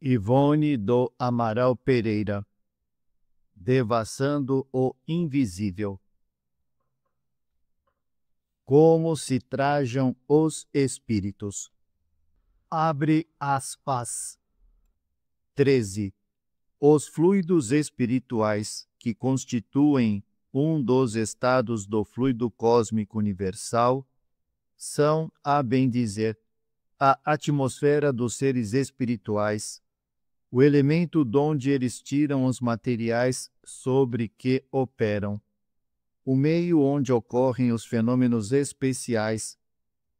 Ivone do Amaral Pereira. Devassando o invisível. Como se trajam os espíritos. Abre aspas. 13. Os fluidos espirituais, que constituem um dos estados do fluido cósmico universal, são, a bem dizer, a atmosfera dos seres espirituais, o elemento donde eles tiram os materiais sobre que operam, o meio onde ocorrem os fenômenos especiais,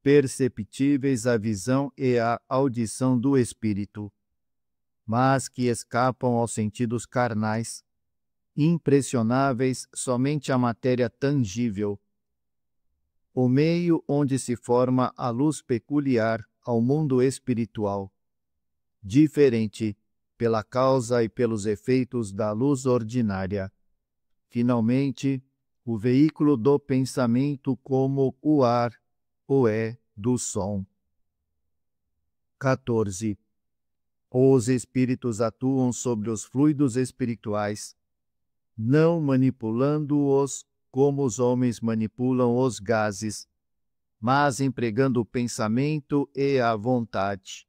perceptíveis à visão e à audição do espírito, mas que escapam aos sentidos carnais, impressionáveis somente à matéria tangível, o meio onde se forma a luz peculiar ao mundo espiritual, diferente pela causa e pelos efeitos da luz ordinária. Finalmente, o veículo do pensamento como o ar, o é do som. 14. Os espíritos atuam sobre os fluidos espirituais, não manipulando-os como os homens manipulam os gases, mas empregando o pensamento e a vontade.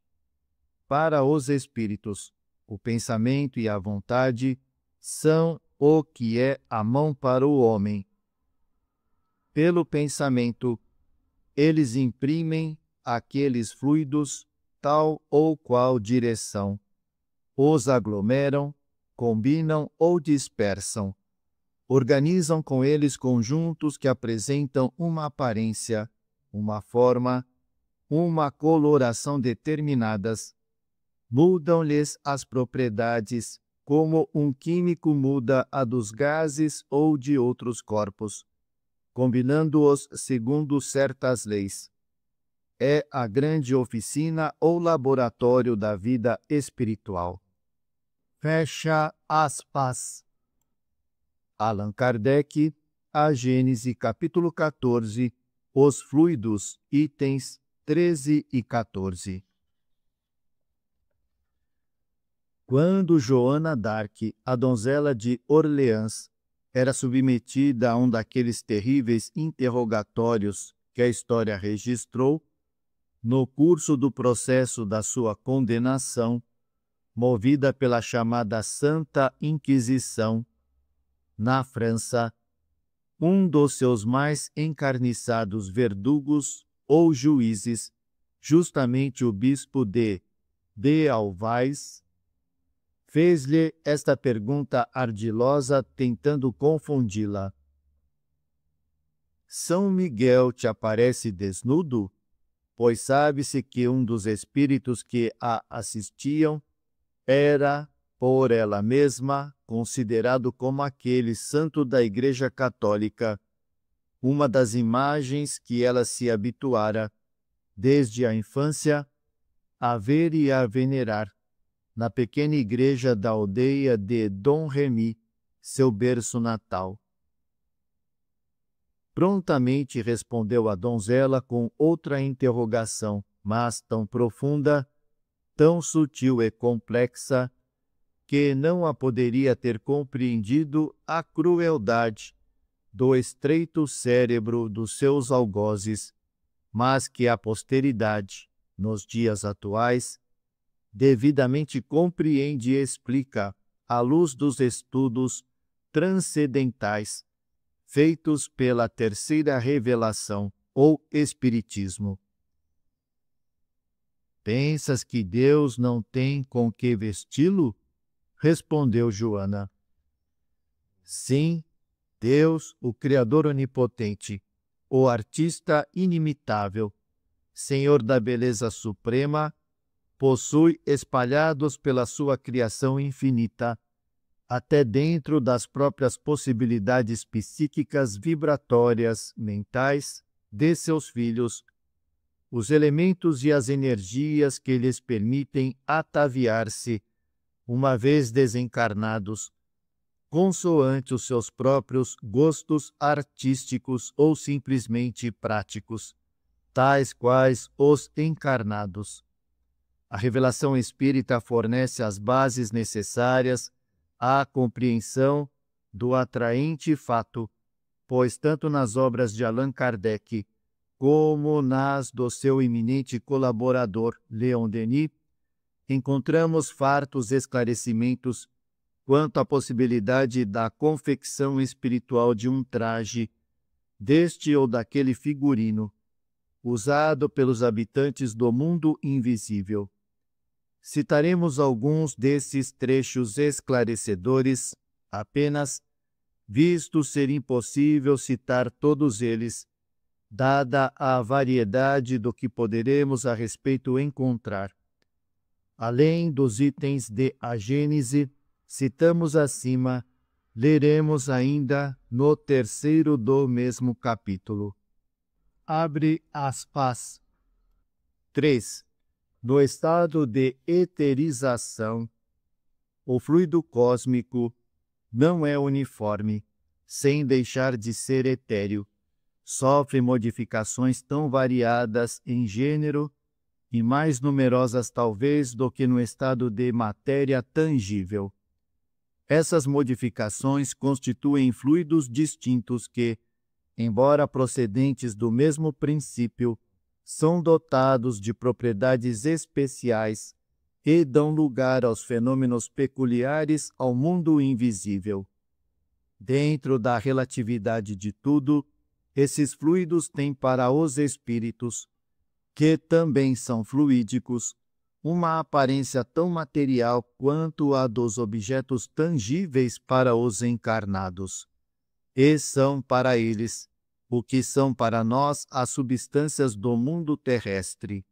Para os espíritos, o pensamento e a vontade são o que é a mão para o homem. Pelo pensamento, eles imprimem àqueles fluidos tal ou qual direção, os aglomeram, combinam ou dispersam, organizam com eles conjuntos que apresentam uma aparência, uma forma, uma coloração determinadas, mudam-lhes as propriedades, como um químico muda a dos gases ou de outros corpos, combinando-os segundo certas leis. É a grande oficina ou laboratório da vida espiritual. Fecha aspas. Allan Kardec, A Gênese, capítulo 14, Os Fluidos, itens 13 e 14. Quando Joana d'Arc, a donzela de Orleans, era submetida a um daqueles terríveis interrogatórios que a história registrou, no curso do processo da sua condenação, movida pela chamada Santa Inquisição, na França, um dos seus mais encarniçados verdugos ou juízes, justamente o bispo de Beauvais, fez-lhe esta pergunta ardilosa, tentando confundi-la. São Miguel te aparece desnudo? Pois sabe-se que um dos espíritos que a assistiam era, por ela mesma, considerado como aquele santo da Igreja Católica, uma das imagens que ela se habituara, desde a infância, a ver e a venerar, na pequena igreja da aldeia de Dom Remy, seu berço natal. Prontamente respondeu a donzela com outra interrogação, mas tão profunda, tão sutil e complexa, que não a poderia ter compreendido a crueldade do estreito cérebro dos seus algozes, mas que a posteridade, nos dias atuais, devidamente compreende e explica à luz dos estudos transcendentais feitos pela terceira revelação ou espiritismo. Pensas que Deus não tem com que vesti-lo? Respondeu Joana. Sim, Deus, o Criador onipotente, o artista inimitável, Senhor da beleza suprema, possui espalhados pela sua criação infinita, até dentro das próprias possibilidades psíquicas vibratórias, mentais, de seus filhos, os elementos e as energias que lhes permitem ataviar-se, uma vez desencarnados, consoante os seus próprios gostos artísticos ou simplesmente práticos, tais quais os encarnados. A revelação espírita fornece as bases necessárias à compreensão do atraente fato, pois tanto nas obras de Allan Kardec como nas do seu eminente colaborador Leon Denis, encontramos fartos esclarecimentos quanto à possibilidade da confecção espiritual de um traje, deste ou daquele figurino, usado pelos habitantes do mundo invisível. Citaremos alguns desses trechos esclarecedores apenas, visto ser impossível citar todos eles, dada a variedade do que poderemos a respeito encontrar. Além dos itens de A Gênese, citamos acima, leremos ainda no terceiro do mesmo capítulo. Abre aspas. 3. No estado de eterização, o fluido cósmico não é uniforme, sem deixar de ser etéreo. Sofre modificações tão variadas em gênero e mais numerosas talvez do que no estado de matéria tangível. Essas modificações constituem fluidos distintos que, embora procedentes do mesmo princípio, são dotados de propriedades especiais e dão lugar aos fenômenos peculiares ao mundo invisível. Dentro da relatividade de tudo, esses fluidos têm para os espíritos, que também são fluídicos, uma aparência tão material quanto a dos objetos tangíveis para os encarnados. E são para eles o que são para nós as substâncias do mundo terrestre.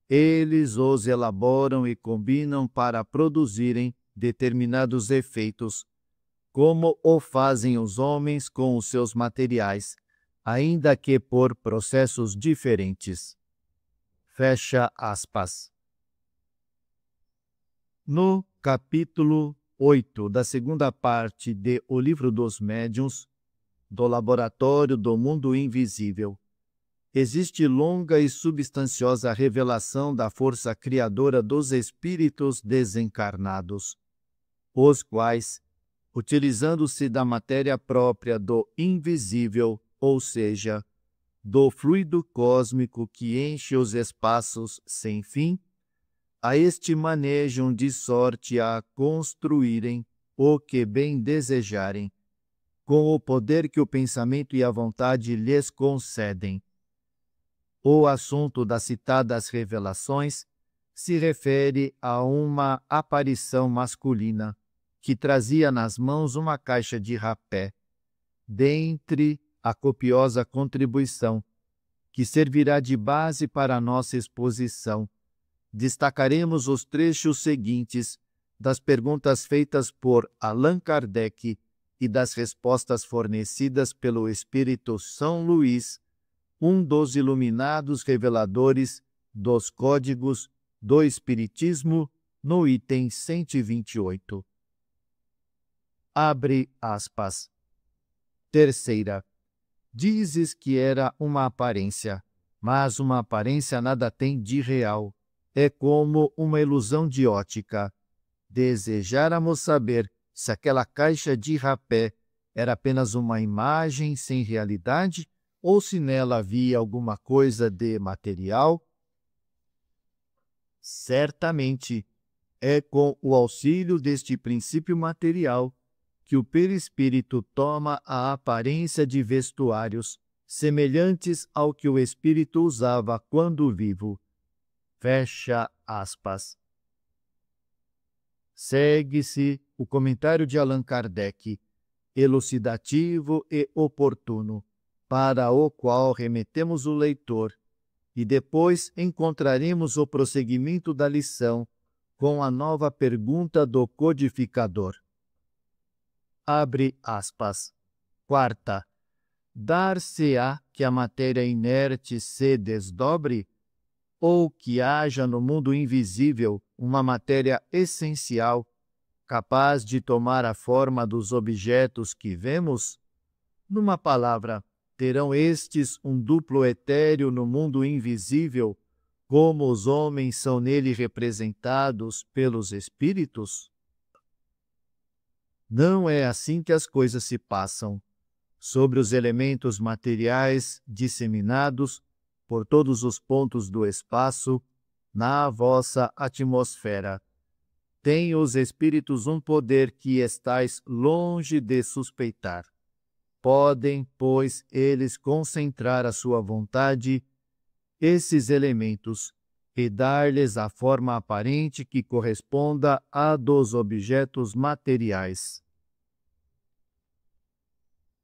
Eles os elaboram e combinam para produzirem determinados efeitos, como o fazem os homens com os seus materiais, ainda que por processos diferentes. Fecha aspas. No capítulo 8 da segunda parte de O Livro dos Médiuns, do Laboratório do Mundo Invisível, existe longa e substanciosa revelação da força criadora dos espíritos desencarnados, os quais, utilizando-se da matéria própria do invisível, ou seja, do fluido cósmico que enche os espaços sem fim, a este manejam de sorte a construírem o que bem desejarem, com o poder que o pensamento e a vontade lhes concedem. O assunto das citadas revelações se refere a uma aparição masculina que trazia nas mãos uma caixa de rapé, dentre a copiosa contribuição, que servirá de base para a nossa exposição. Destacaremos os trechos seguintes das perguntas feitas por Allan Kardec e das respostas fornecidas pelo Espírito São Luís, um dos iluminados reveladores dos códigos do Espiritismo, no item 128. Abre aspas. Terceira. Dizes que era uma aparência, mas uma aparência nada tem de real. É como uma ilusão de ótica. Desejáramos saber se aquela caixa de rapé era apenas uma imagem sem realidade ou se nela havia alguma coisa de material. Certamente, é com o auxílio deste princípio material que o perispírito toma a aparência de vestuários, semelhantes ao que o espírito usava quando vivo. Fecha aspas. Segue-se o comentário de Allan Kardec, elucidativo e oportuno, para o qual remetemos o leitor, e depois encontraremos o prosseguimento da lição com a nova pergunta do codificador. Abre aspas. Quarta. Dar-se-á que a matéria inerte se desdobre? Ou que haja no mundo invisível uma matéria essencial, capaz de tomar a forma dos objetos que vemos? Numa palavra, terão estes um duplo etéreo no mundo invisível, como os homens são nele representados pelos espíritos? Não é assim que as coisas se passam. Sobre os elementos materiais disseminados por todos os pontos do espaço, na vossa atmosfera, têm os espíritos um poder que estais longe de suspeitar. Podem, pois, eles concentrar a sua vontade, esses elementos, e dar-lhes a forma aparente que corresponda à dos objetos materiais.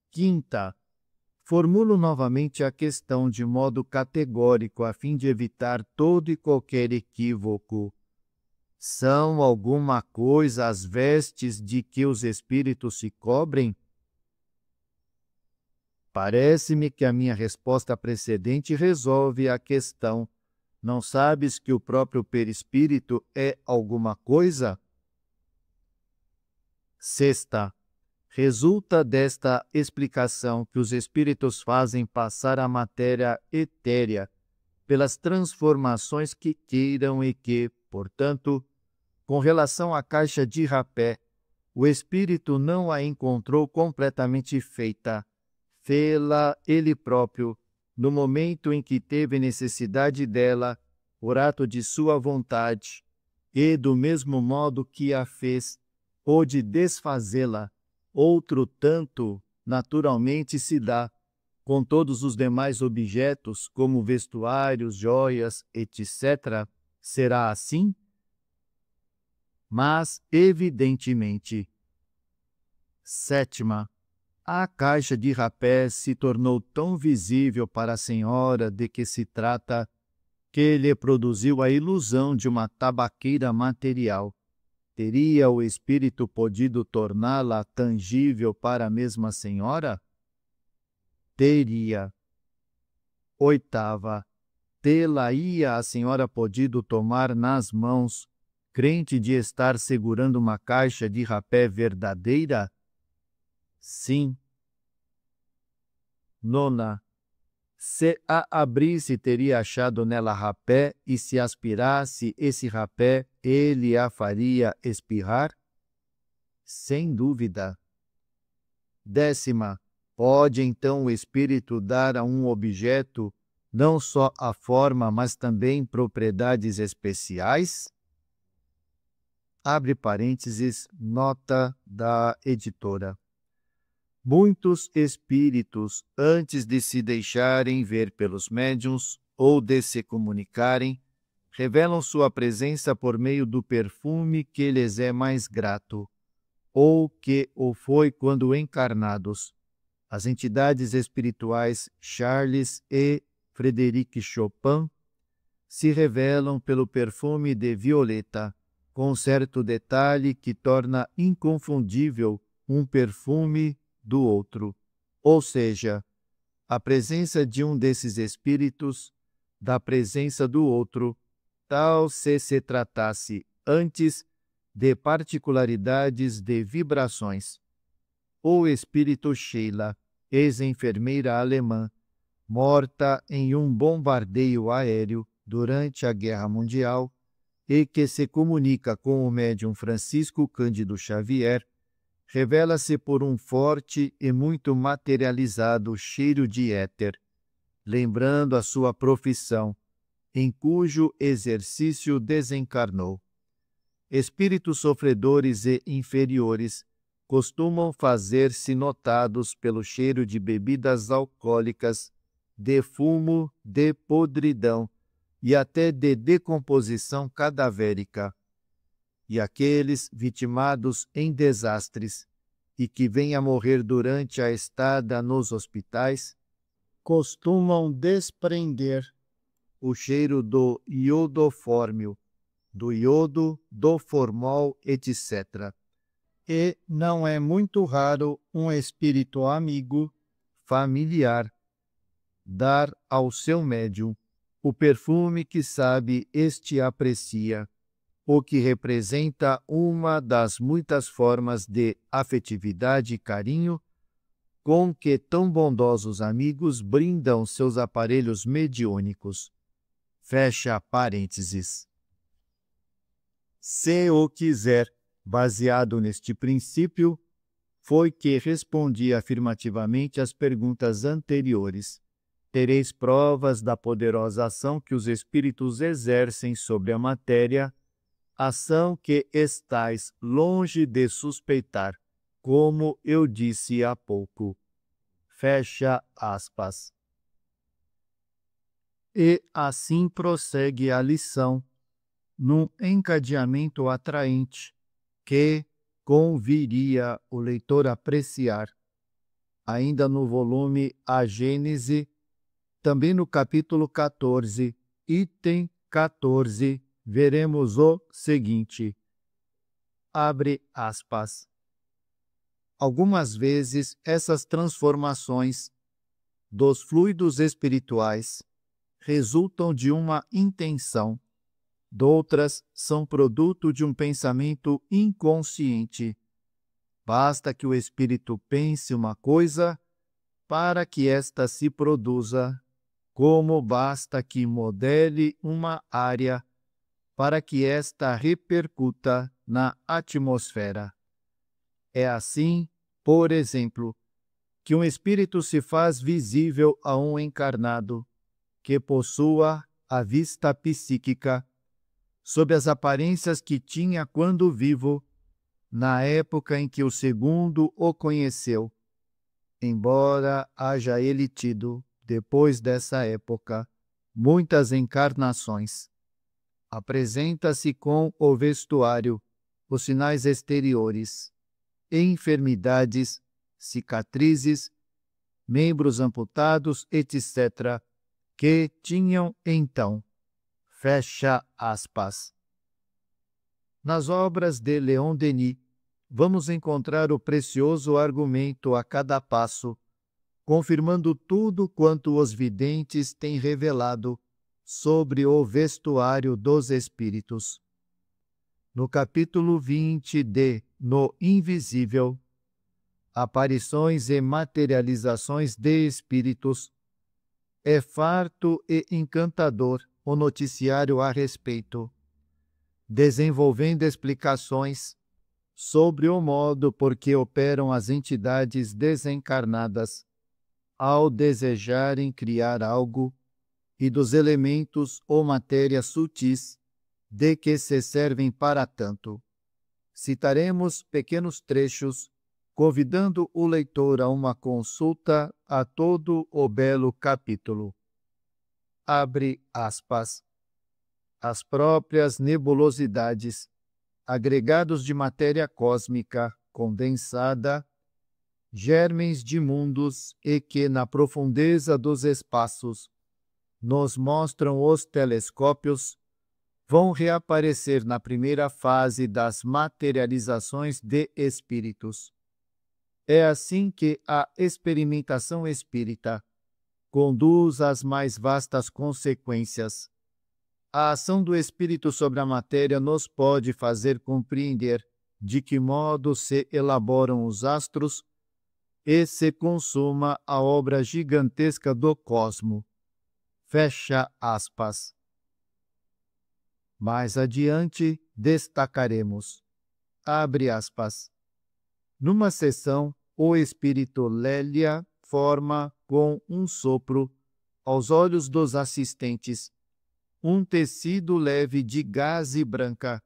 Quinta, formulo novamente a questão de modo categórico a fim de evitar todo e qualquer equívoco. São alguma coisa as vestes de que os espíritos se cobrem? Parece-me que a minha resposta precedente resolve a questão. Não sabes que o próprio perispírito é alguma coisa? Sexta, resulta desta explicação que os espíritos fazem passar a matéria etérea pelas transformações que queiram e que, portanto, com relação à caixa de rapé, o espírito não a encontrou completamente feita. Fê-la ele próprio, no momento em que teve necessidade dela, por ato de sua vontade, e do mesmo modo que a fez, pôde desfazê-la, outro tanto naturalmente se dá com todos os demais objetos, como vestuários, joias, etc. Será assim? Mas, evidentemente. Sétima, a caixa de rapé se tornou tão visível para a senhora de que se trata que lhe produziu a ilusão de uma tabaqueira material. Teria o espírito podido torná-la tangível para a mesma senhora? Teria. Oitava, tê-la-ia a senhora podido tomar nas mãos, crente de estar segurando uma caixa de rapé verdadeira? Sim. Nona, se a abrisse, teria achado nela rapé, e se aspirasse esse rapé, ele a faria espirrar? Sem dúvida. Décima, pode então o espírito dar a um objeto não só a forma, mas também propriedades especiais? Abre parênteses, nota da editora. Muitos espíritos, antes de se deixarem ver pelos médiuns ou de se comunicarem, revelam sua presença por meio do perfume que lhes é mais grato, ou que o foi quando encarnados. As entidades espirituais Charles e Frederic Chopin se revelam pelo perfume de violeta, com certo detalhe que torna inconfundível um perfume do outro, ou seja, a presença de um desses espíritos, da presença do outro, tal se tratasse antes de particularidades de vibrações. O espírito Sheila, ex-enfermeira alemã, morta em um bombardeio aéreo durante a Guerra Mundial, e que se comunica com o médium Francisco Cândido Xavier, revela-se por um forte e muito materializado cheiro de éter, lembrando a sua profissão, em cujo exercício desencarnou. Espíritos sofredores e inferiores costumam fazer-se notados pelo cheiro de bebidas alcoólicas, de fumo, de podridão e até de decomposição cadavérica. E aqueles vitimados em desastres e que vêm a morrer durante a estada nos hospitais, costumam desprender o cheiro do iodofórmio, do iodo, do formol, etc. E não é muito raro um espírito amigo, familiar, dar ao seu médium o perfume que sabe este aprecia, o que representa uma das muitas formas de afetividade e carinho com que tão bondosos amigos brindam seus aparelhos mediúnicos. Fecha parênteses. Se o quiser, baseado neste princípio, foi que respondi afirmativamente às perguntas anteriores. Tereis provas da poderosa ação que os espíritos exercem sobre a matéria, ação que estais longe de suspeitar, como eu disse há pouco. Fecha aspas. E assim prossegue a lição, num encadeamento atraente, que conviria o leitor apreciar, ainda no volume A Gênese, também no capítulo 14, item 14, veremos o seguinte. Abre aspas. Algumas vezes essas transformações dos fluidos espirituais resultam de uma intenção, doutras são produto de um pensamento inconsciente. Basta que o espírito pense uma coisa para que esta se produza, como basta que modele uma área para que esta repercuta na atmosfera. É assim, por exemplo, que um espírito se faz visível a um encarnado que possua a vista psíquica, sob as aparências que tinha quando vivo, na época em que o segundo o conheceu, embora haja ele tido, depois dessa época, muitas encarnações. Apresenta-se com o vestuário, os sinais exteriores, enfermidades, cicatrizes, membros amputados, etc., que tinham então. Fecha aspas. Nas obras de Leon Denis, vamos encontrar o precioso argumento a cada passo, confirmando tudo quanto os videntes têm revelado sobre o vestuário dos espíritos. No capítulo 20 de No Invisível, Aparições e Materializações de Espíritos, é farto e encantador o noticiário a respeito, desenvolvendo explicações sobre o modo por que operam as entidades desencarnadas ao desejarem criar algo e dos elementos ou matérias sutis de que se servem para tanto. Citaremos pequenos trechos, convidando o leitor a uma consulta a todo o belo capítulo. Abre aspas. As próprias nebulosidades, agregados de matéria cósmica condensada, germens de mundos e que na profundeza dos espaços nos mostram os telescópios, vão reaparecer na primeira fase das materializações de espíritos. É assim que a experimentação espírita conduz às mais vastas consequências. A ação do espírito sobre a matéria nos pode fazer compreender de que modo se elaboram os astros e se consuma a obra gigantesca do cosmo. Fecha aspas. Mais adiante, destacaremos. Abre aspas. Numa sessão, o espírito Lélia forma, com um sopro, aos olhos dos assistentes, um tecido leve de gaze branca,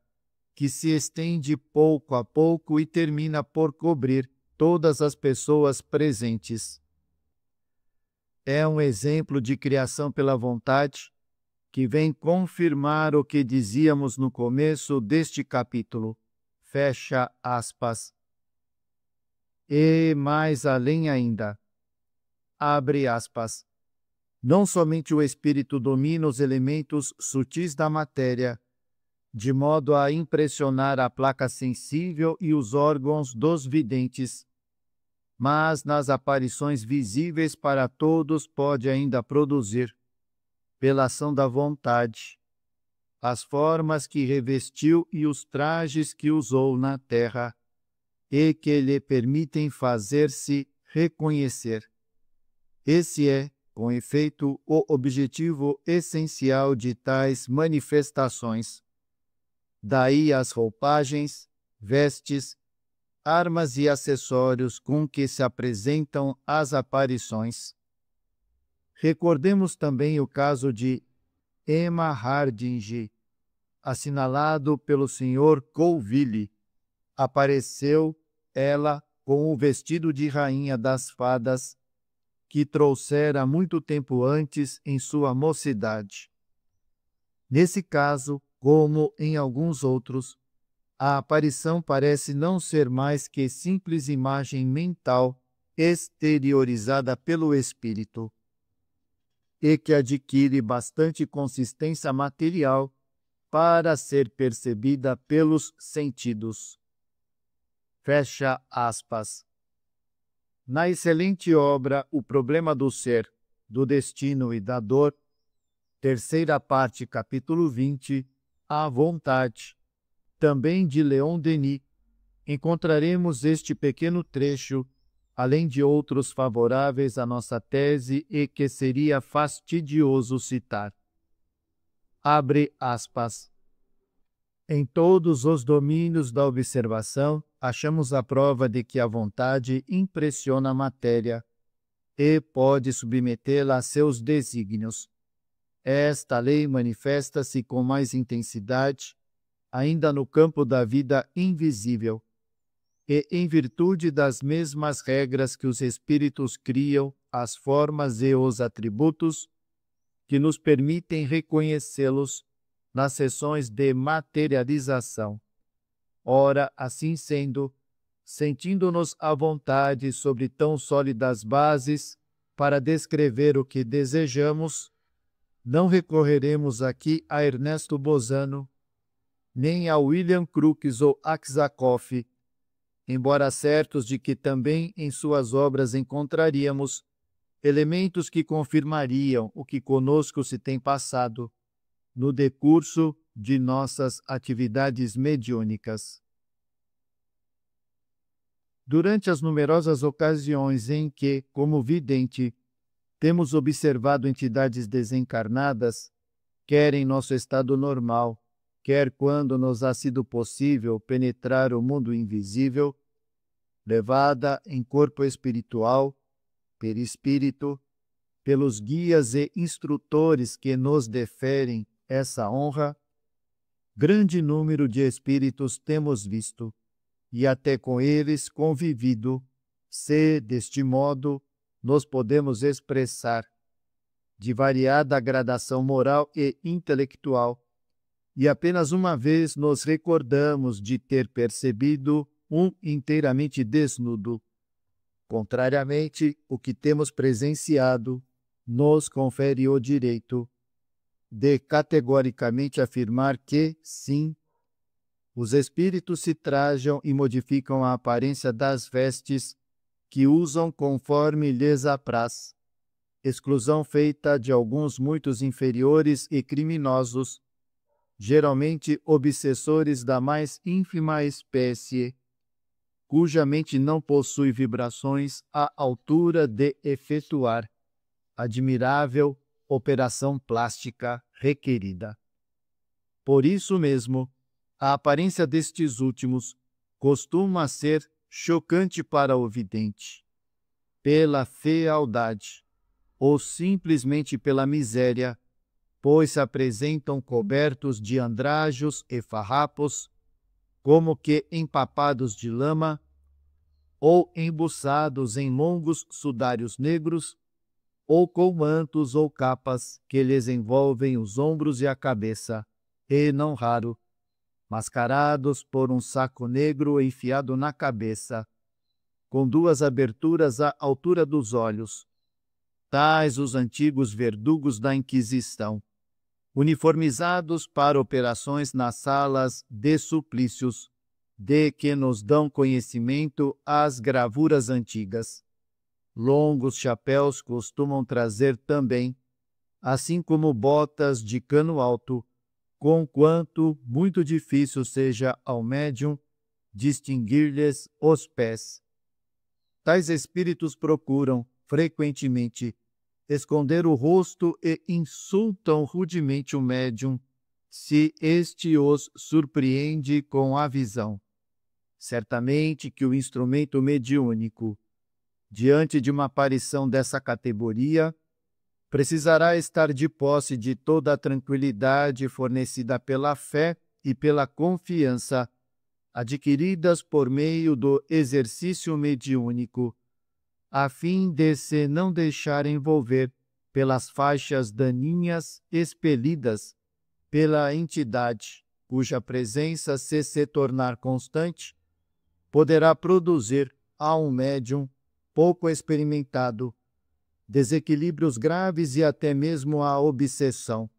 que se estende pouco a pouco e termina por cobrir todas as pessoas presentes. É um exemplo de criação pela vontade, que vem confirmar o que dizíamos no começo deste capítulo. Fecha aspas. E mais além ainda, abre aspas, não somente o espírito domina os elementos sutis da matéria, de modo a impressionar a placa sensível e os órgãos dos videntes, mas nas aparições visíveis para todos pode ainda produzir, pela ação da vontade, as formas que revestiu e os trajes que usou na terra, e que lhe permitem fazer-se reconhecer. Esse é, Com efeito, o objetivo essencial de tais manifestações. Daí as roupagens, vestes, armas e acessórios com que se apresentam as aparições. Recordemos também o caso de Emma Hardinge, assinalado pelo Sr. Colville. Apareceu ela com o vestido de rainha das fadas que trouxera muito tempo antes em sua mocidade. Nesse caso, como em alguns outros, a aparição parece não ser mais que simples imagem mental exteriorizada pelo espírito, e que adquire bastante consistência material para ser percebida pelos sentidos. Fecha aspas. Na excelente obra O Problema do Ser, do Destino e da Dor, terceira parte, capítulo 20, A Vontade, também de Leon Denis, encontraremos este pequeno trecho, além de outros favoráveis à nossa tese e que seria fastidioso citar. Abre aspas. Em todos os domínios da observação, achamos a prova de que a vontade impressiona a matéria e pode submetê-la a seus desígnios. Esta lei manifesta-se com mais intensidade ainda no campo da vida invisível, e em virtude das mesmas regras que os espíritos criam as formas e os atributos que nos permitem reconhecê-los nas sessões de materialização. Ora, assim sendo, sentindo-nos à vontade sobre tão sólidas bases para descrever o que desejamos, não recorreremos aqui a Ernesto Bozano, nem a William Crookes ou Aksakov, embora certos de que também em suas obras encontraríamos elementos que confirmariam o que conosco se tem passado no decurso de nossas atividades mediúnicas. Durante as numerosas ocasiões em que, como vidente, temos observado entidades desencarnadas, quer em nosso estado normal, quer quando nos ha sido possível penetrar o mundo invisível, levada em corpo espiritual, perispírito, pelos guias e instrutores que nos deferem essa honra, grande número de espíritos temos visto, e até com eles convivido, se, deste modo, nos podemos expressar, de variada gradação moral e intelectual, e apenas uma vez nos recordamos de ter percebido um inteiramente desnudo. Contrariamente, o que temos presenciado nos confere o direito de categoricamente afirmar que, sim, os espíritos se trajam e modificam a aparência das vestes que usam conforme lhes apraz, exclusão feita de alguns muitos inferiores e criminosos, geralmente obsessores da mais ínfima espécie, cuja mente não possui vibrações à altura de efetuar admirável operação plástica requerida. Por isso mesmo, a aparência destes últimos costuma ser chocante para o vidente, pela fealdade, ou simplesmente pela miséria, pois se apresentam cobertos de andrajos e farrapos, como que empapados de lama, ou embuçados em longos sudários negros, ou com mantos ou capas que lhes envolvem os ombros e a cabeça, e, não raro, mascarados por um saco negro enfiado na cabeça, com duas aberturas à altura dos olhos, tais os antigos verdugos da Inquisição, uniformizados para operações nas salas de suplícios, de que nos dão conhecimento as gravuras antigas. Longos chapéus costumam trazer também, assim como botas de cano alto, conquanto muito difícil seja ao médium distinguir-lhes os pés. Tais espíritos procuram, frequentemente, esconder o rosto e insultam rudemente o médium, se este os surpreende com a visão. Certamente que o instrumento mediúnico, diante de uma aparição dessa categoria, precisará estar de posse de toda a tranquilidade fornecida pela fé e pela confiança, adquiridas por meio do exercício mediúnico, a fim de se não deixar envolver pelas faixas daninhas expelidas pela entidade, cuja presença, se tornar constante, poderá produzir a um médium pouco experimentado desequilíbrios graves e até mesmo a obsessão.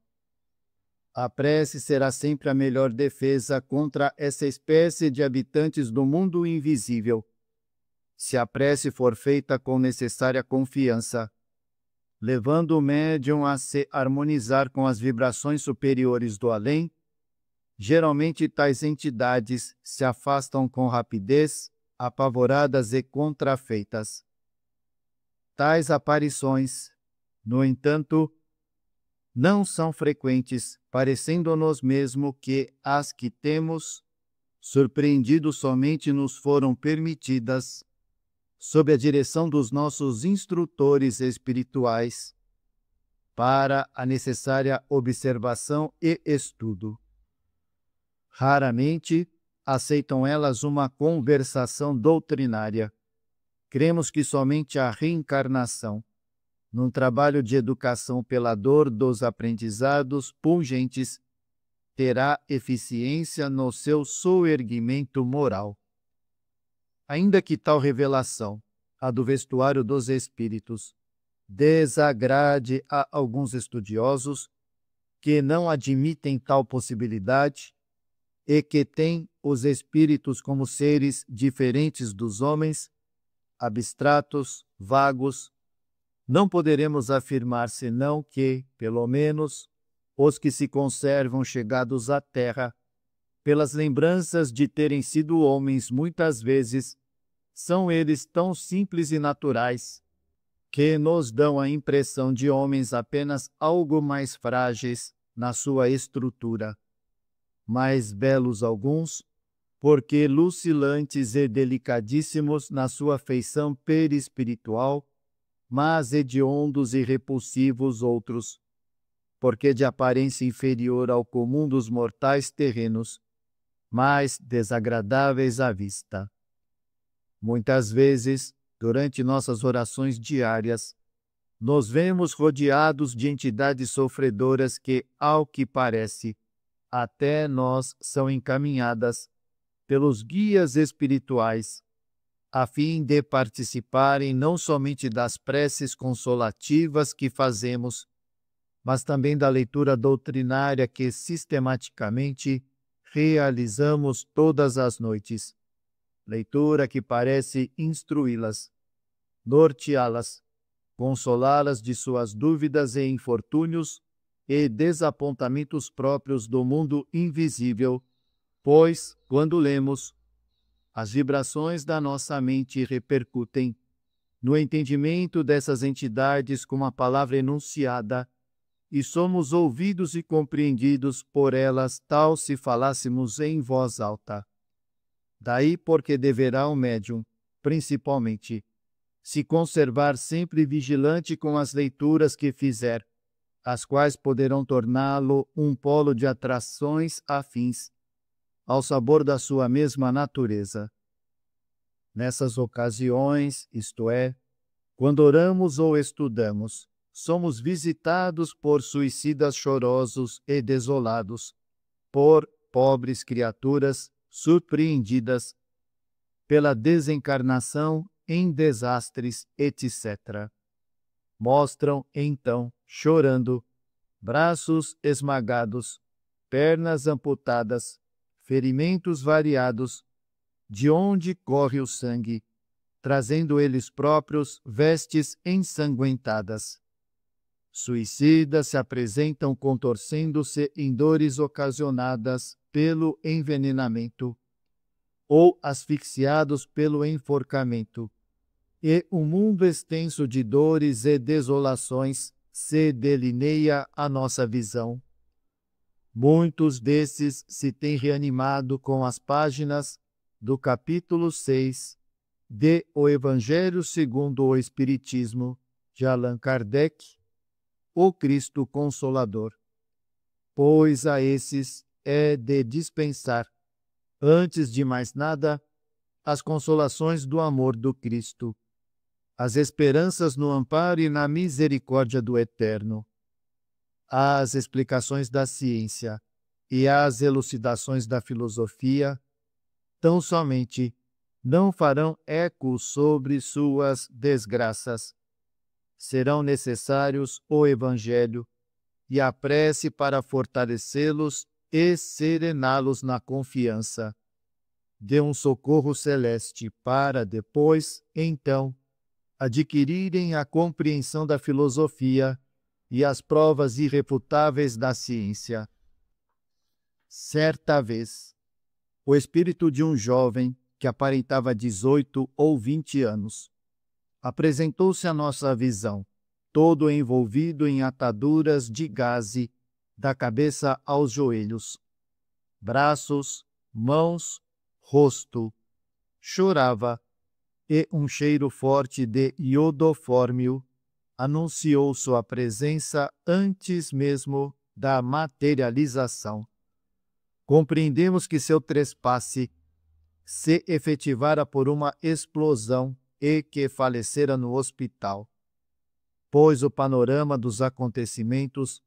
A prece será sempre a melhor defesa contra essa espécie de habitantes do mundo invisível. Se a prece for feita com necessária confiança, levando o médium a se harmonizar com as vibrações superiores do além, geralmente tais entidades se afastam com rapidez, apavoradas e contrafeitas. Tais aparições, no entanto, não são frequentes, parecendo-nos mesmo que as que temos surpreendido somente nos foram permitidas sob a direção dos nossos instrutores espirituais, para a necessária observação e estudo. Raramente aceitam elas uma conversação doutrinária. Cremos que somente a reencarnação, num trabalho de educação pela dor dos aprendizados pungentes, terá eficiência no seu soerguimento moral. Ainda que tal revelação, a do vestuário dos espíritos, desagrade a alguns estudiosos que não admitem tal possibilidade e que têm os espíritos como seres diferentes dos homens, abstratos, vagos, não poderemos afirmar senão que, pelo menos, os que se conservam chegados à terra, pelas lembranças de terem sido homens muitas vezes, são eles tão simples e naturais, que nos dão a impressão de homens apenas algo mais frágeis na sua estrutura, mais belos alguns, porque lucilantes e delicadíssimos na sua feição perispiritual, mas hediondos e repulsivos outros, porque de aparência inferior ao comum dos mortais terrenos, mais desagradáveis à vista. Muitas vezes, durante nossas orações diárias, nos vemos rodeados de entidades sofredoras que, ao que parece, até nós são encaminhadas pelos guias espirituais, a fim de participarem não somente das preces consolativas que fazemos, mas também da leitura doutrinária que sistematicamente realizamos todas as noites. Leitura que parece instruí-las, norteá-las, consolá-las de suas dúvidas e infortúnios e desapontamentos próprios do mundo invisível, pois, quando lemos, as vibrações da nossa mente repercutem no entendimento dessas entidades com a palavra enunciada e somos ouvidos e compreendidos por elas tal se falássemos em voz alta. Daí porque deverá o médium, principalmente, se conservar sempre vigilante com as leituras que fizer, as quais poderão torná-lo um polo de atrações afins ao sabor da sua mesma natureza. Nessas ocasiões, isto é, quando oramos ou estudamos, somos visitados por suicidas chorosos e desolados, por pobres criaturas surpreendidas pela desencarnação em desastres, etc. Mostram, então, chorando, braços esmagados, pernas amputadas, ferimentos variados, de onde corre o sangue, trazendo eles próprios vestes ensanguentadas. Suicidas se apresentam contorcendo-se em dores ocasionadas pelo envenenamento ou asfixiados pelo enforcamento, e um mundo extenso de dores e desolações se delineia à nossa visão. Muitos desses se têm reanimado com as páginas do capítulo 6 de O Evangelho segundo o Espiritismo, de Allan Kardec, o Cristo Consolador. Pois a esses é de dispensar, antes de mais nada, as consolações do amor do Cristo, as esperanças no amparo e na misericórdia do Eterno, as explicações da ciência e as elucidações da filosofia, tão somente não farão eco sobre suas desgraças. Serão necessários o Evangelho e a prece para fortalecê-los e serená-los na confiança de um socorro celeste para depois, então, adquirirem a compreensão da filosofia e as provas irrefutáveis da ciência. Certa vez, o espírito de um jovem que aparentava 18 ou 20 anos apresentou-se à nossa visão, todo envolvido em ataduras de gaze da cabeça aos joelhos, braços, mãos, rosto. Chorava, e um cheiro forte de iodofórmio anunciou sua presença antes mesmo da materialização. Compreendemos que seu trespasse se efetivara por uma explosão e que falecera no hospital, pois o panorama dos acontecimentos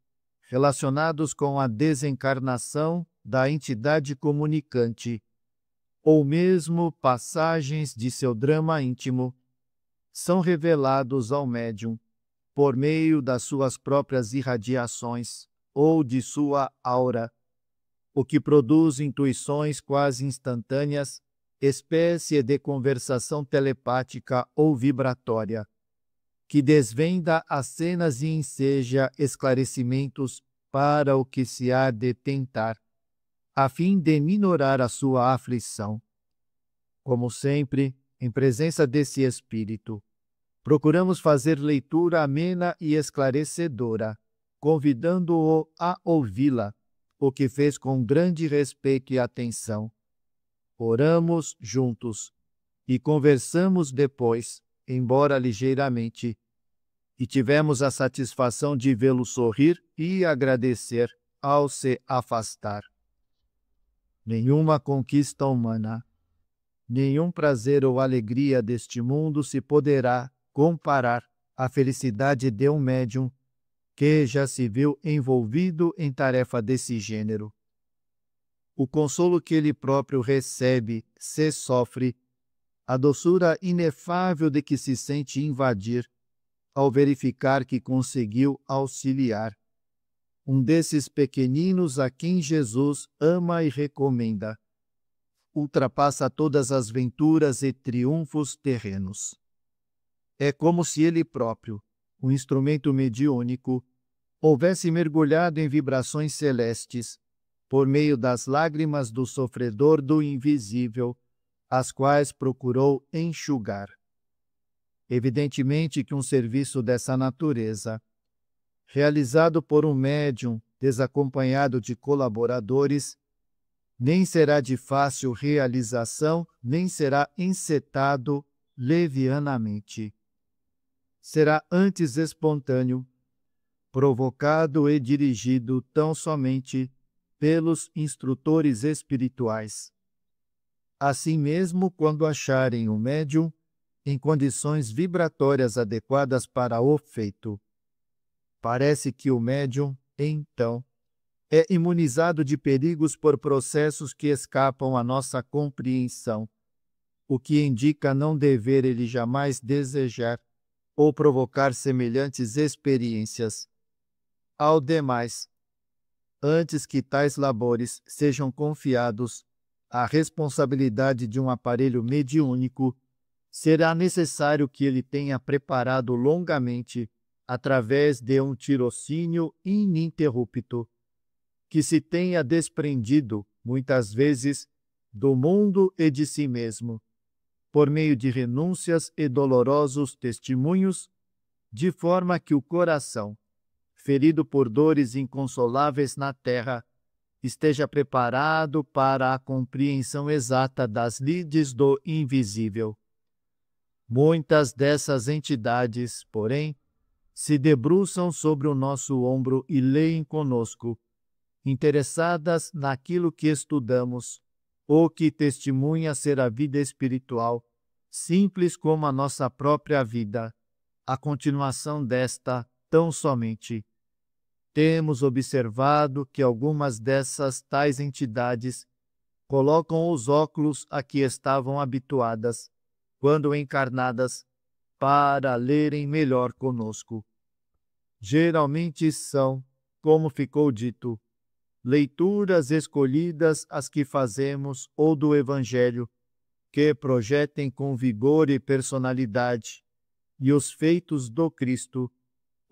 relacionados com a desencarnação da entidade comunicante, ou mesmo passagens de seu drama íntimo, são revelados ao médium por meio das suas próprias irradiações ou de sua aura, o que produz intuições quase instantâneas, espécie de conversação telepática ou vibratória, que desvenda as cenas e enseja esclarecimentos para o que se há de tentar, a fim de minorar a sua aflição. Como sempre, em presença desse espírito, procuramos fazer leitura amena e esclarecedora, convidando-o a ouvi-la, o que fez com grande respeito e atenção. Oramos juntos e conversamos depois, embora ligeiramente, e tivemos a satisfação de vê-lo sorrir e agradecer ao se afastar. Nenhuma conquista humana, nenhum prazer ou alegria deste mundo se poderá comparar à felicidade de um médium que já se viu envolvido em tarefa desse gênero. O consolo que ele próprio recebe se sofre, a doçura inefável de que se sente invadir ao verificar que conseguiu auxiliar um desses pequeninos a quem Jesus ama e recomenda, ultrapassa todas as venturas e triunfos terrenos. É como se ele próprio, o instrumento mediúnico, houvesse mergulhado em vibrações celestes, por meio das lágrimas do sofredor do invisível, as quais procurou enxugar. Evidentemente que um serviço dessa natureza, realizado por um médium desacompanhado de colaboradores, nem será de fácil realização, nem será encetado levianamente. Será antes espontâneo, provocado e dirigido tão somente pelos instrutores espirituais. Assim mesmo, quando acharem o médium em condições vibratórias adequadas para o feito, parece que o médium, então, é imunizado de perigos por processos que escapam à nossa compreensão, o que indica não dever ele jamais desejar ou provocar semelhantes experiências. Ao demais, antes que tais labores sejam confiados à responsabilidade de um aparelho mediúnico, será necessário que ele tenha preparado longamente, através de um tirocínio ininterrupto, que se tenha desprendido, muitas vezes, do mundo e de si mesmo, por meio de renúncias e dolorosos testemunhos, de forma que o coração, ferido por dores inconsoláveis na terra, esteja preparado para a compreensão exata das lides do invisível. Muitas dessas entidades, porém, se debruçam sobre o nosso ombro e leem conosco, interessadas naquilo que estudamos, ou que testemunha ser a vida espiritual, simples como a nossa própria vida, a continuação desta tão somente. Temos observado que algumas dessas tais entidades colocam os óculos a que estavam habituadas, quando encarnadas, para lerem melhor conosco. Geralmente são, como ficou dito, leituras escolhidas as que fazemos ou do Evangelho, que projetem com vigor e personalidade, e os feitos do Cristo,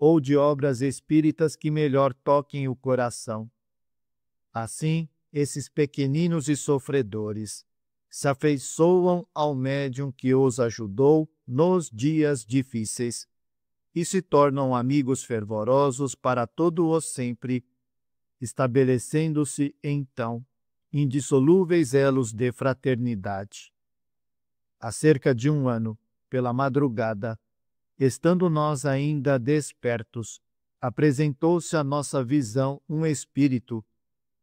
ou de obras espíritas que melhor toquem o coração. Assim, esses pequeninos e sofredores se afeiçoam ao médium que os ajudou nos dias difíceis e se tornam amigos fervorosos para todo o sempre, estabelecendo-se, então, indissolúveis elos de fraternidade. Há cerca de 1 ano, pela madrugada, estando nós ainda despertos, apresentou-se à nossa visão um espírito,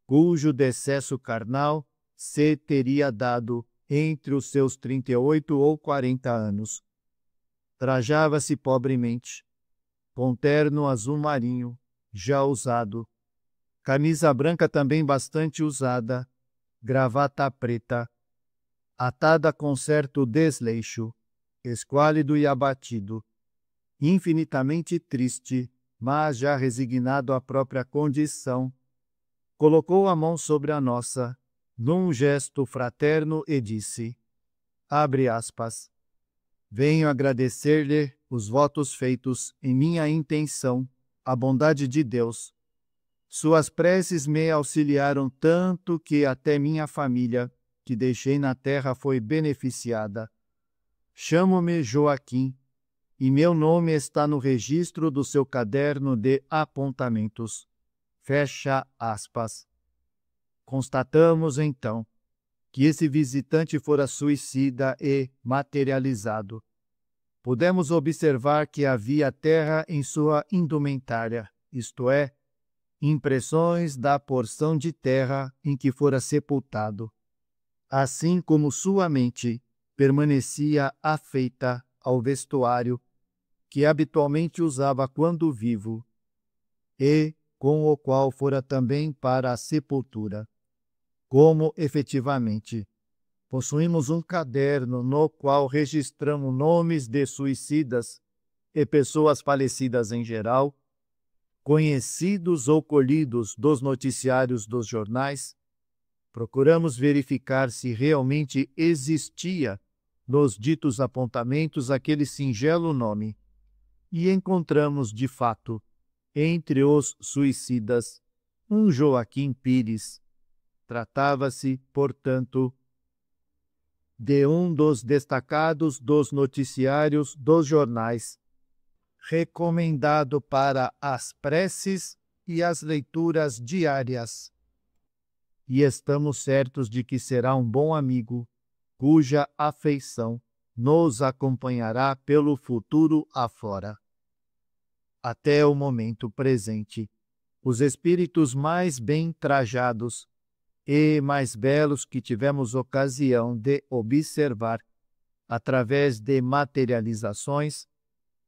cujo decesso carnal se teria dado entre os seus 38 ou 40 anos. Trajava-se pobremente, com terno azul marinho, já usado, camisa branca também bastante usada, gravata preta, atada com certo desleixo, esquálido e abatido, infinitamente triste, mas já resignado à própria condição, colocou a mão sobre a nossa, num gesto fraterno, e disse, abre aspas, venho agradecer-lhe os votos feitos em minha intenção, a bondade de Deus. Suas preces me auxiliaram tanto que até minha família, que deixei na terra, foi beneficiada. Chamo-me Joaquim, e meu nome está no registro do seu caderno de apontamentos. Fecha aspas. Constatamos, então, que esse visitante fora suicida e materializado. Pudemos observar que havia terra em sua indumentária, isto é, impressões da porção de terra em que fora sepultado, assim como sua mente permanecia afeita ao vestuário que habitualmente usava quando vivo, e com o qual fora também para a sepultura. Como, efetivamente, possuímos um caderno no qual registramos nomes de suicidas e pessoas falecidas em geral, conhecidos ou colhidos dos noticiários dos jornais, procuramos verificar se realmente existia nos ditos apontamentos aquele singelo nome, e encontramos, de fato, entre os suicidas, um Joaquim Pires. Tratava-se, portanto, de um dos destacados dos noticiários dos jornais, recomendado para as preces e as leituras diárias. E estamos certos de que será um bom amigo, cuja afeição nos acompanhará pelo futuro afora. Até o momento presente, os espíritos mais bem trajados e mais belos que tivemos ocasião de observar através de materializações,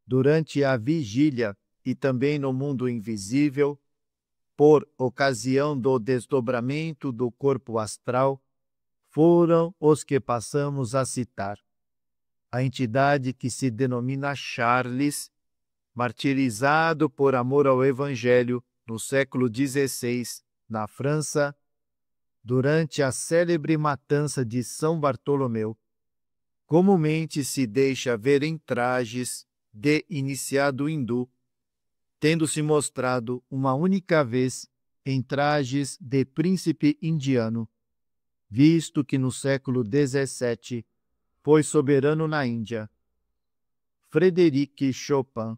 durante a vigília e também no mundo invisível, por ocasião do desdobramento do corpo astral, foram os que passamos a citar. A entidade que se denomina Charles, martirizado por amor ao Evangelho no século XVI, na França, durante a célebre matança de São Bartolomeu, comumente se deixa ver em trajes de iniciado hindu, tendo-se mostrado uma única vez em trajes de príncipe indiano, visto que no século XVII foi soberano na Índia. Frédéric Chopin,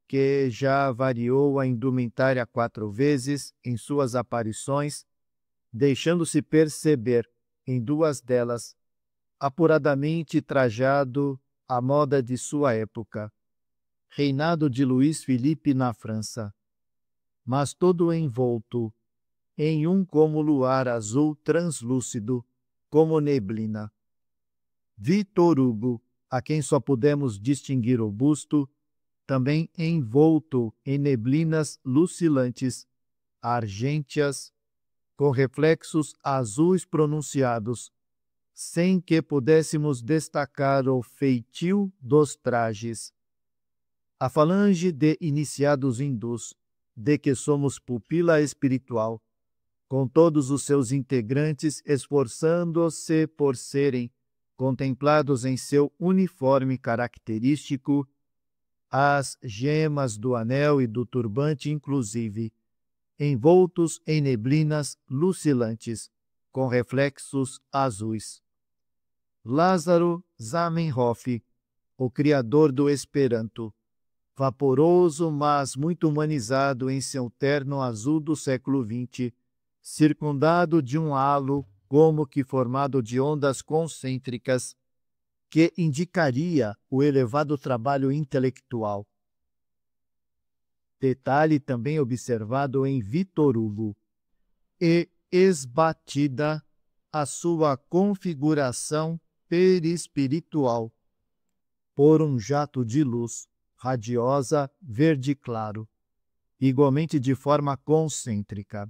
que já variou a indumentária 4 vezes em suas aparições, deixando-se perceber em 2 delas, apuradamente trajado à moda de sua época, reinado de Luís Filipe na França, mas todo envolto em um como luar azul translúcido, como neblina. Victor Hugo, a quem só pudemos distinguir o busto, também envolto em neblinas lucilantes, argênteas, com reflexos azuis pronunciados, sem que pudéssemos destacar o feitio dos trajes. A falange de iniciados hindus, de que somos pupila espiritual, com todos os seus integrantes esforçando-se por serem contemplados em seu uniforme característico, as gemas do anel e do turbante inclusive, envoltos em neblinas lucilantes, com reflexos azuis. Lázaro Zamenhof, o criador do Esperanto, vaporoso, mas muito humanizado em seu terno azul do século XX, circundado de um halo como que formado de ondas concêntricas, que indicaria o elevado trabalho intelectual. Detalhe também observado em Victor Hugo. E esbatida a sua configuração perispiritual por um jato de luz radiosa verde claro, igualmente de forma concêntrica.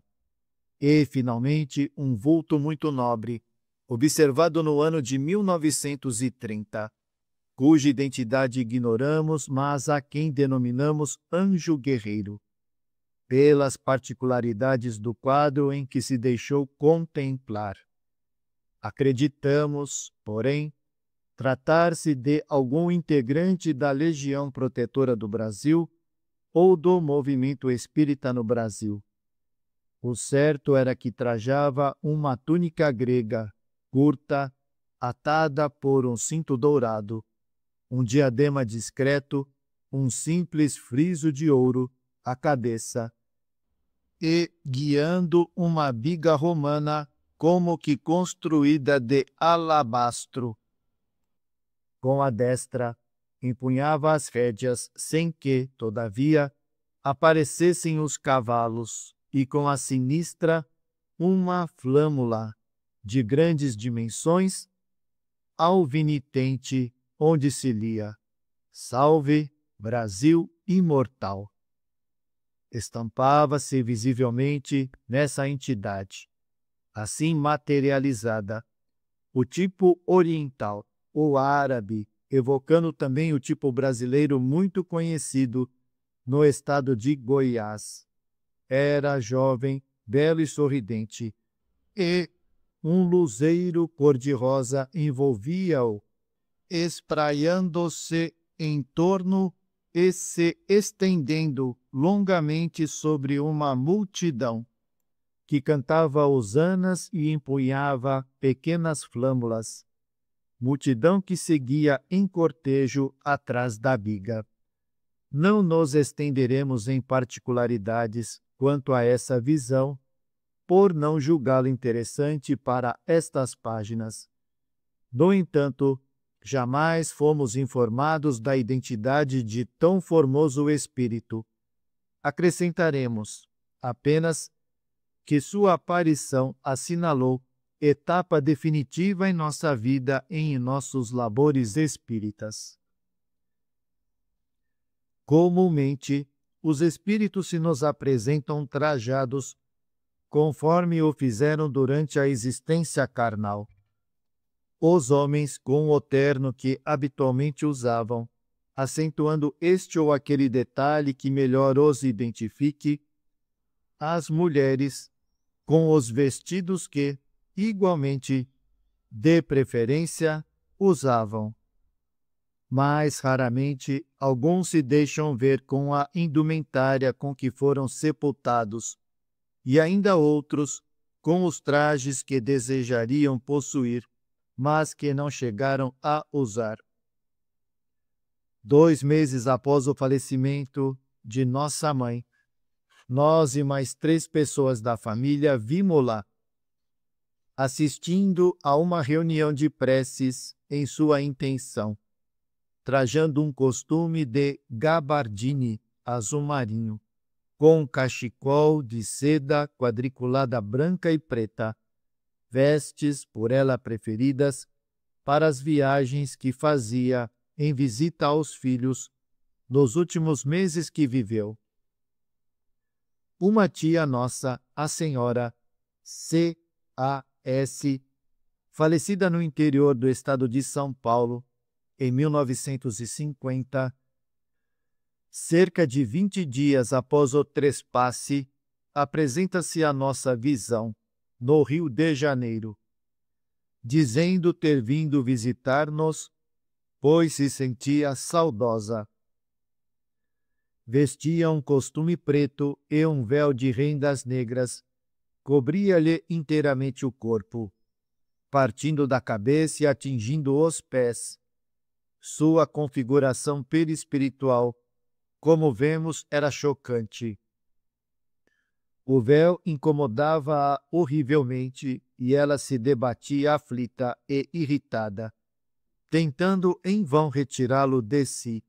E, finalmente, um vulto muito nobre, observado no ano de 1930, cuja identidade ignoramos, mas a quem denominamos anjo guerreiro, pelas particularidades do quadro em que se deixou contemplar. Acreditamos, porém, tratar-se de algum integrante da Legião Protetora do Brasil ou do movimento espírita no Brasil. O certo era que trajava uma túnica grega, curta, atada por um cinto dourado, um diadema discreto, um simples friso de ouro à cabeça, e guiando uma biga romana como que construída de alabastro. Com a destra, empunhava as rédeas sem que, todavia, aparecessem os cavalos, e com a sinistra, uma flâmula de grandes dimensões, alvinitente, onde se lia Salve Brasil Imortal. Estampava-se visivelmente nessa entidade, assim materializada, o tipo oriental ou árabe, evocando também o tipo brasileiro muito conhecido no estado de Goiás. Era jovem, belo e sorridente, e um luzeiro cor-de-rosa envolvia-o, espraiando-se em torno e se estendendo longamente sobre uma multidão, que cantava hosanas e empunhava pequenas flâmulas, multidão que seguia em cortejo atrás da biga. Não nos estenderemos em particularidades quanto a essa visão, por não julgá-la interessante para estas páginas. No entanto, jamais fomos informados da identidade de tão formoso espírito. Acrescentaremos apenas que sua aparição assinalou etapa definitiva em nossa vida e em nossos labores espíritas. Comumente, os espíritos se nos apresentam trajados conforme o fizeram durante a existência carnal. Os homens com o terno que habitualmente usavam, acentuando este ou aquele detalhe que melhor os identifique, as mulheres com os vestidos que, igualmente, de preferência, usavam. Mais raramente, alguns se deixam ver com a indumentária com que foram sepultados, e ainda outros com os trajes que desejariam possuir, mas que não chegaram a usar. 2 meses após o falecimento de nossa mãe, nós e mais 3 pessoas da família vimos-la assistindo a uma reunião de preces em sua intenção, trajando um costume de gabardine azul marinho, com cachecol de seda quadriculada branca e preta, vestes por ela preferidas para as viagens que fazia em visita aos filhos nos últimos meses que viveu. Uma tia nossa, a senhora C.A.S., falecida no interior do estado de São Paulo, em 1950, cerca de 20 dias após o trespasse, apresenta-se à nossa visão, no Rio de Janeiro, dizendo ter vindo visitar-nos, pois se sentia saudosa. Vestia um costume preto e um véu de rendas negras, cobria-lhe inteiramente o corpo, partindo da cabeça e atingindo os pés. Sua configuração perispiritual, como vemos, era chocante. O véu incomodava-a horrivelmente e ela se debatia aflita e irritada, tentando em vão retirá-lo de si.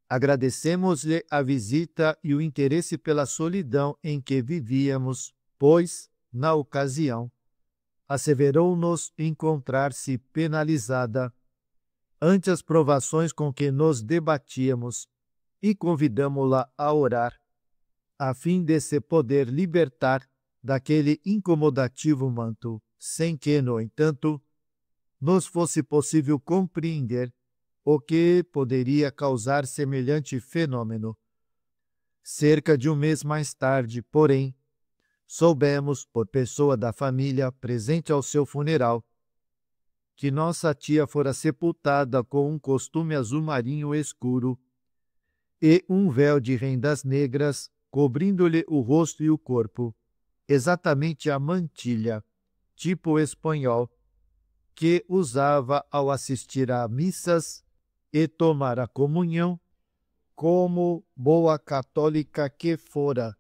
Agradecemos-lhe a visita e o interesse pela solidão em que vivíamos, pois, na ocasião, asseverou-nos encontrar-se penalizada ante as provações com que nos debatíamos e convidamo-la a orar, a fim de se poder libertar daquele incomodativo manto, sem que, no entanto, nos fosse possível compreender o que poderia causar semelhante fenômeno. Cerca de um mês mais tarde, porém, soubemos, por pessoa da família presente ao seu funeral, que nossa tia fora sepultada com um costume azul marinho escuro e um véu de rendas negras cobrindo-lhe o rosto e o corpo, exatamente a mantilha, tipo espanhol, que usava ao assistir a missas e tomar a comunhão, como boa católica que fora.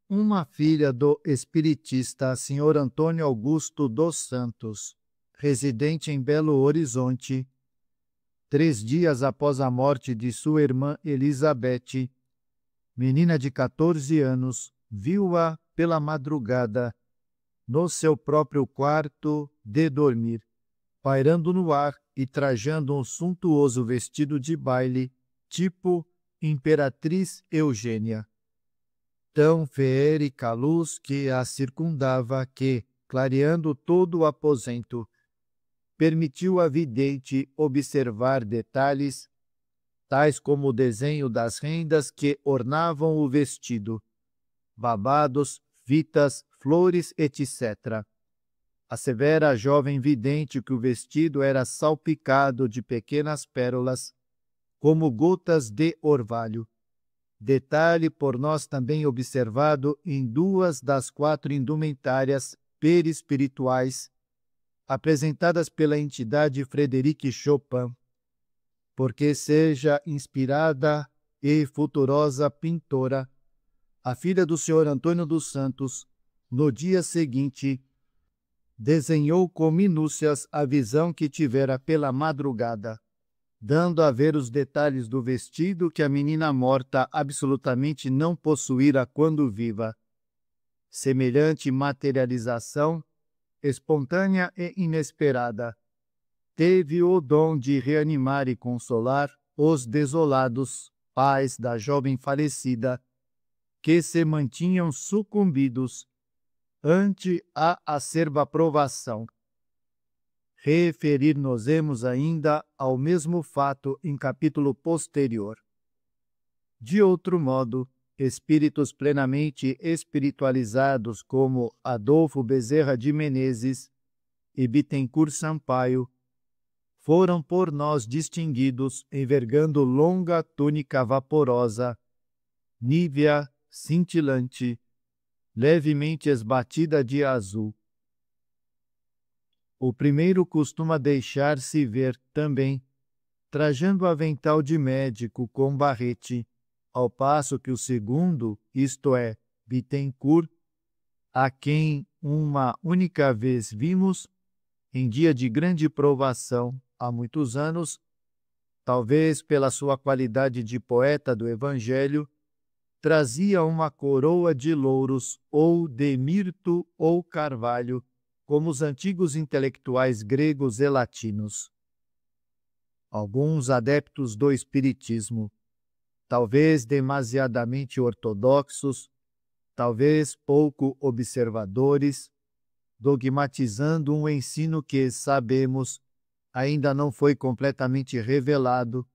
Uma filha do espiritista Sr. Antônio Augusto dos Santos, residente em Belo Horizonte, 3 dias após a morte de sua irmã Elizabeth, menina de 14 anos, viu-a pela madrugada no seu próprio quarto de dormir, pairando no ar e trajando um suntuoso vestido de baile, tipo Imperatriz Eugênia. Tão feérica luz que a circundava que, clareando todo o aposento, permitiu à vidente observar detalhes, tais como o desenho das rendas que ornavam o vestido, babados, fitas, flores, etc. Assevera a jovem vidente que o vestido era salpicado de pequenas pérolas, como gotas de orvalho. Detalhe por nós também observado em 2 das 4 indumentárias perispirituais apresentadas pela entidade Frederic Chopin, porque seja inspirada e futurosa pintora, a filha do Sr. Antônio dos Santos, no dia seguinte, desenhou com minúcias a visão que tivera pela madrugada, dando a ver os detalhes do vestido que a menina morta absolutamente não possuíra quando viva. Semelhante materialização, espontânea e inesperada, teve o dom de reanimar e consolar os desolados pais da jovem falecida, que se mantinham sucumbidos ante a acerba provação. Referir-nos-emos ainda ao mesmo fato em capítulo posterior. De outro modo, espíritos plenamente espiritualizados como Adolfo Bezerra de Menezes e Bittencourt Sampaio foram por nós distinguidos envergando longa túnica vaporosa, nívea, cintilante, levemente esbatida de azul. O primeiro costuma deixar-se ver também, trajando avental de médico com barrete, ao passo que o segundo, isto é, Bittencourt, a quem uma única vez vimos, em dia de grande provação, há muitos anos, talvez pela sua qualidade de poeta do Evangelho, trazia uma coroa de louros ou de mirto ou carvalho, como os antigos intelectuais gregos e latinos. Alguns adeptos do espiritismo, talvez demasiadamente ortodoxos, talvez pouco observadores, dogmatizando um ensino que, sabemos, ainda não foi completamente revelado,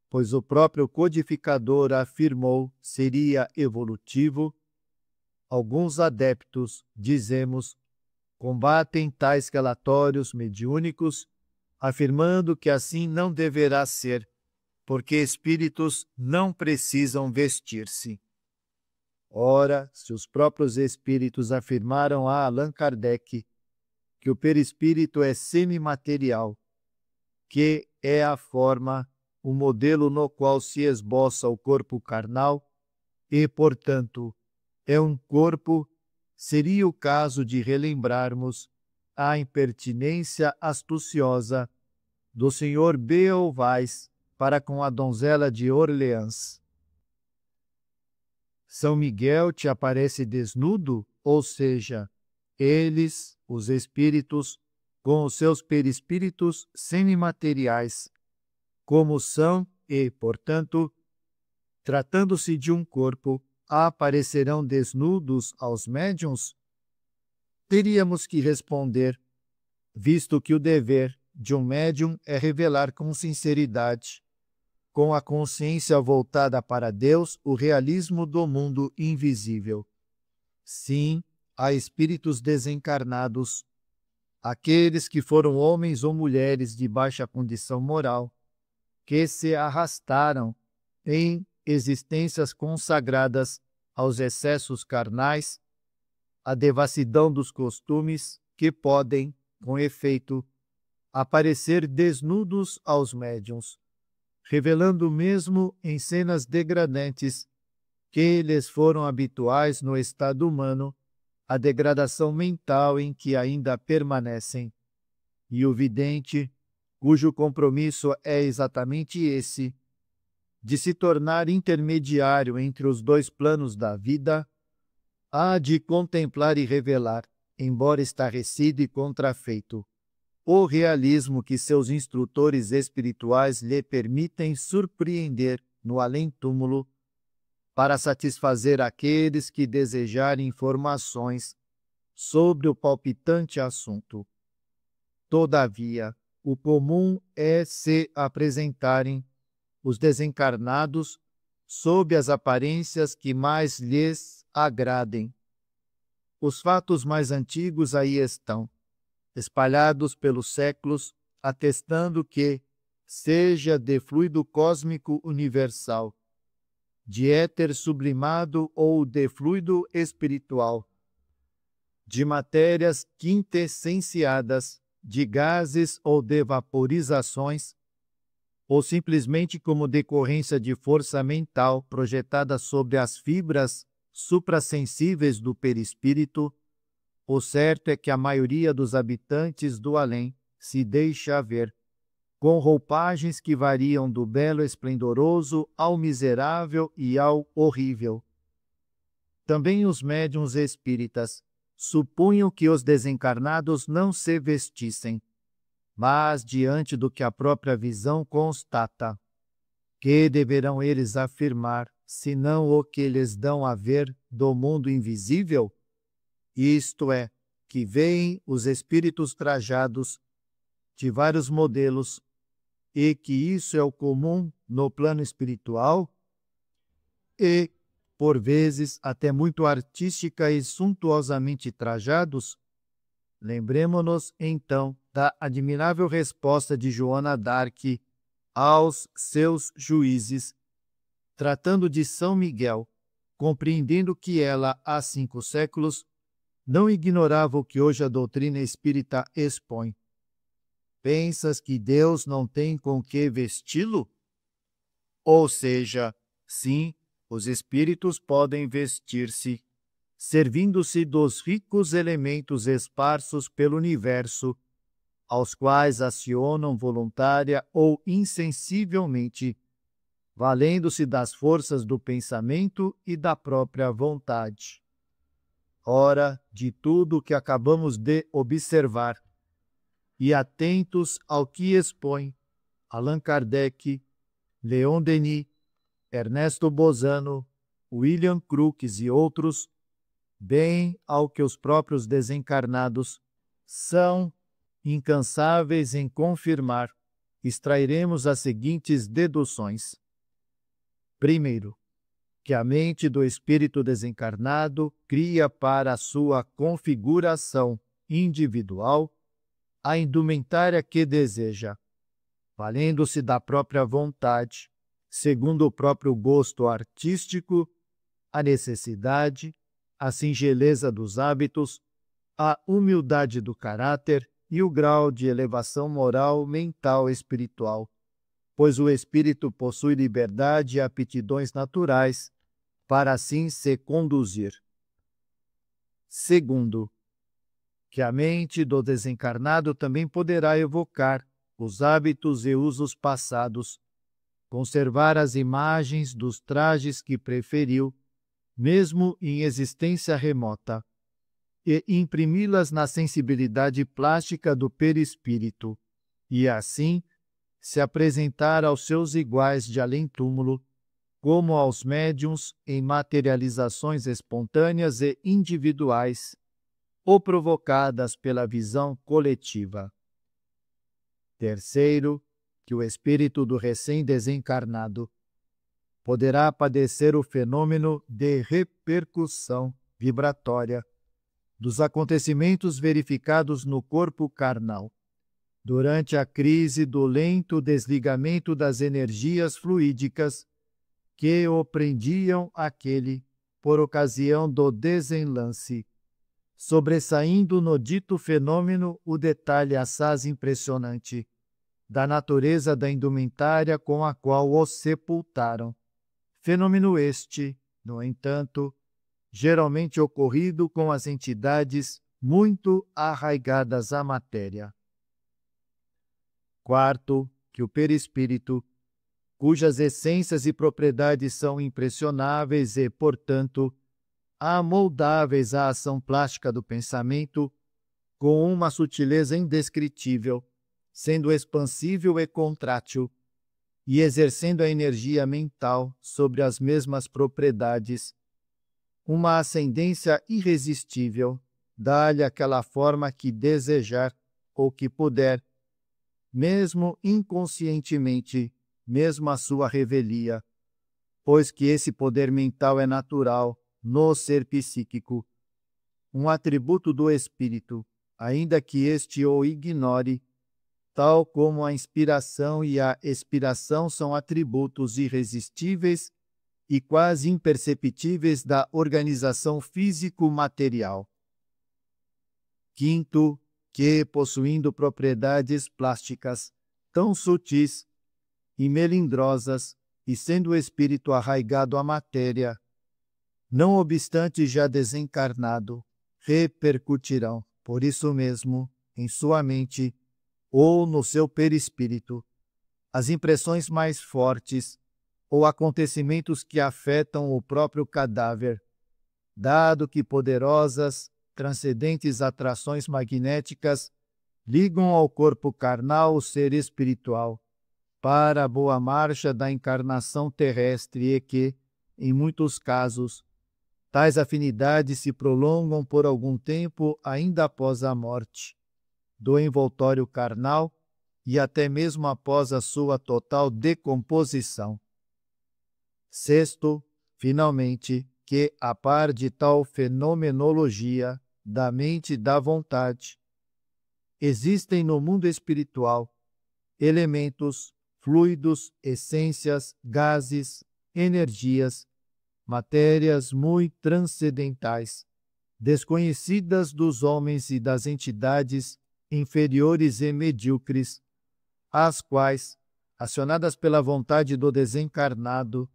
pois o próprio codificador afirmou seria evolutivo. Alguns adeptos, dizemos, combatem tais relatórios mediúnicos, afirmando que assim não deverá ser, porque espíritos não precisam vestir-se. Ora, se os próprios espíritos afirmaram a Allan Kardec que o perispírito é semimaterial, que é a forma, o modelo no qual se esboça o corpo carnal e, portanto, é um corpo, seria o caso de relembrarmos a impertinência astuciosa do Sr. Beovaes para com a donzela de Orleans. São Miguel te aparece desnudo, ou seja, eles, os espíritos, com os seus perispíritos semimateriais, como são e, portanto, tratando-se de um corpo, aparecerão desnudos aos médiuns? Teríamos que responder, visto que o dever de um médium é revelar com sinceridade, com a consciência voltada para Deus, o realismo do mundo invisível. Sim, há espíritos desencarnados, aqueles que foram homens ou mulheres de baixa condição moral, que se arrastaram em existências consagradas aos excessos carnais, à devassidão dos costumes, que podem, com efeito, aparecer desnudos aos médiuns, revelando mesmo em cenas degradantes que lhes foram habituais no estado humano a degradação mental em que ainda permanecem. E o vidente, cujo compromisso é exatamente esse, de se tornar intermediário entre os dois planos da vida, há de contemplar e revelar, embora estarrecido e contrafeito, o realismo que seus instrutores espirituais lhe permitem surpreender no além-túmulo, para satisfazer aqueles que desejarem informações sobre o palpitante assunto. Todavia, o comum é se apresentarem os desencarnados sob as aparências que mais lhes agradem. Os fatos mais antigos aí estão, espalhados pelos séculos, atestando que, seja de fluido cósmico universal, de éter sublimado ou de fluido espiritual, de matérias quintessenciadas, de gases ou de vaporizações, ou simplesmente como decorrência de força mental projetada sobre as fibras suprassensíveis do perispírito, o certo é que a maioria dos habitantes do além se deixa ver, com roupagens que variam do belo esplendoroso ao miserável e ao horrível. Também os médiuns espíritas supunham que os desencarnados não se vestissem, mas diante do que a própria visão constata, que deverão eles afirmar, senão o que lhes dão a ver do mundo invisível? Isto é, que veem os espíritos trajados de vários modelos, e que isso é o comum no plano espiritual, e, por vezes, até muito artística e suntuosamente trajados? Lembremo-nos, então, da admirável resposta de Joana d'Arc aos seus juízes, tratando de São Miguel, compreendendo que ela, há 5 séculos, não ignorava o que hoje a doutrina espírita expõe. Pensas que Deus não tem com que vesti-lo? Ou seja, sim, os espíritos podem vestir-se, servindo-se dos ricos elementos esparsos pelo universo, aos quais acionam voluntária ou insensivelmente, valendo-se das forças do pensamento e da própria vontade. Ora, de tudo o que acabamos de observar, e atentos ao que expõe Allan Kardec, Leon Denis, Ernesto Bozano, William Crookes e outros, bem ao que os próprios desencarnados são incansáveis em confirmar, extrairemos as seguintes deduções. Primeiro, que a mente do espírito desencarnado cria para a sua configuração individual a indumentária que deseja, valendo-se da própria vontade, segundo o próprio gosto artístico, a necessidade, a singeleza dos hábitos, a humildade do caráter e o grau de elevação moral, mental e espiritual, pois o espírito possui liberdade e aptidões naturais para assim se conduzir. Segundo, que a mente do desencarnado também poderá evocar os hábitos e usos passados, conservar as imagens dos trajes que preferiu, mesmo em existência remota, e imprimi-las na sensibilidade plástica do perispírito, e assim se apresentar aos seus iguais de além-túmulo, como aos médiuns em materializações espontâneas e individuais, ou provocadas pela visão coletiva. Terceiro, que o espírito do recém-desencarnado poderá padecer o fenômeno de repercussão vibratória dos acontecimentos verificados no corpo carnal, durante a crise do lento desligamento das energias fluídicas que o prendiam àquele por ocasião do desenlace, sobressaindo no dito fenômeno o detalhe assaz impressionante da natureza da indumentária com a qual o sepultaram. Fenômeno este, no entanto, geralmente ocorrido com as entidades muito arraigadas à matéria. Quarto, que o perispírito, cujas essências e propriedades são impressionáveis e, portanto, amoldáveis à ação plástica do pensamento, com uma sutileza indescritível, sendo expansível e contrátil, e exercendo a energia mental sobre as mesmas propriedades, uma ascendência irresistível, dá-lhe aquela forma que desejar ou que puder, mesmo inconscientemente, mesmo a sua revelia, pois que esse poder mental é natural no ser psíquico, um atributo do espírito, ainda que este o ignore, tal como a inspiração e a expiração são atributos irresistíveis e quase imperceptíveis da organização físico-material. Quinto, que, possuindo propriedades plásticas tão sutis e melindrosas, e sendo o espírito arraigado à matéria, não obstante já desencarnado, repercutirão, por isso mesmo, em sua mente ou no seu perispírito, as impressões mais fortes ou acontecimentos que afetam o próprio cadáver, dado que poderosas, transcendentes atrações magnéticas ligam ao corpo carnal o ser espiritual, para a boa marcha da encarnação terrestre e que, em muitos casos, tais afinidades se prolongam por algum tempo ainda após a morte do envoltório carnal e até mesmo após a sua total decomposição. Sexto, finalmente, que, a par de tal fenomenologia da mente e da vontade, existem no mundo espiritual elementos, fluidos, essências, gases, energias, matérias muito transcendentais, desconhecidas dos homens e das entidades inferiores e medíocres, às quais, acionadas pela vontade do desencarnado,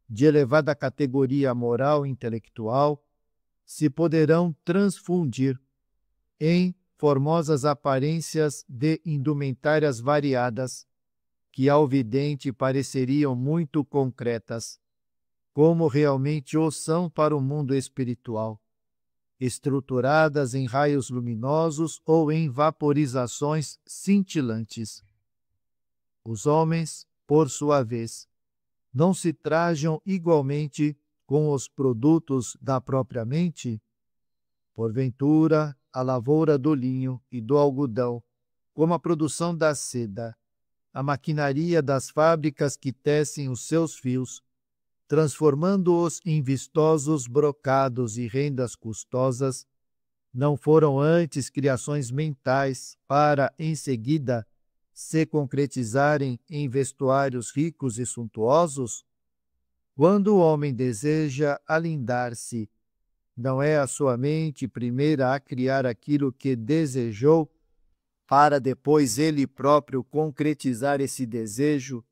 de elevada categoria moral e intelectual, se poderão transfundir em formosas aparências de indumentárias variadas, que ao vidente pareceriam muito concretas, como realmente o são para o mundo espiritual, estruturadas em raios luminosos ou em vaporizações cintilantes. Os homens, por sua vez, não se trajam igualmente com os produtos da própria mente? Porventura, a lavoura do linho e do algodão, como a produção da seda, a maquinaria das fábricas que tecem os seus fios, transformando-os em vistosos brocados e rendas custosas, não foram antes criações mentais para, em seguida, se concretizarem em vestuários ricos e suntuosos? Quando o homem deseja alindar-se, não é a sua mente primeira a criar aquilo que desejou, para depois ele próprio concretizar esse desejo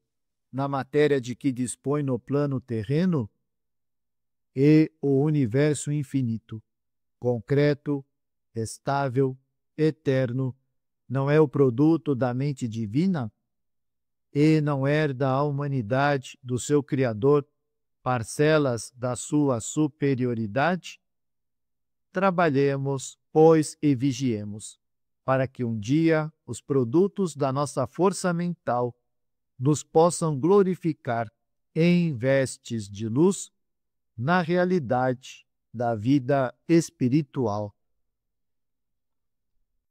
na matéria de que dispõe no plano terreno? E o universo infinito, concreto, estável, eterno, não é o produto da mente divina? E não herda a humanidade do seu Criador parcelas da sua superioridade? Trabalhemos, pois, e vigiemos, para que um dia os produtos da nossa força mental nos possam glorificar em vestes de luz na realidade da vida espiritual.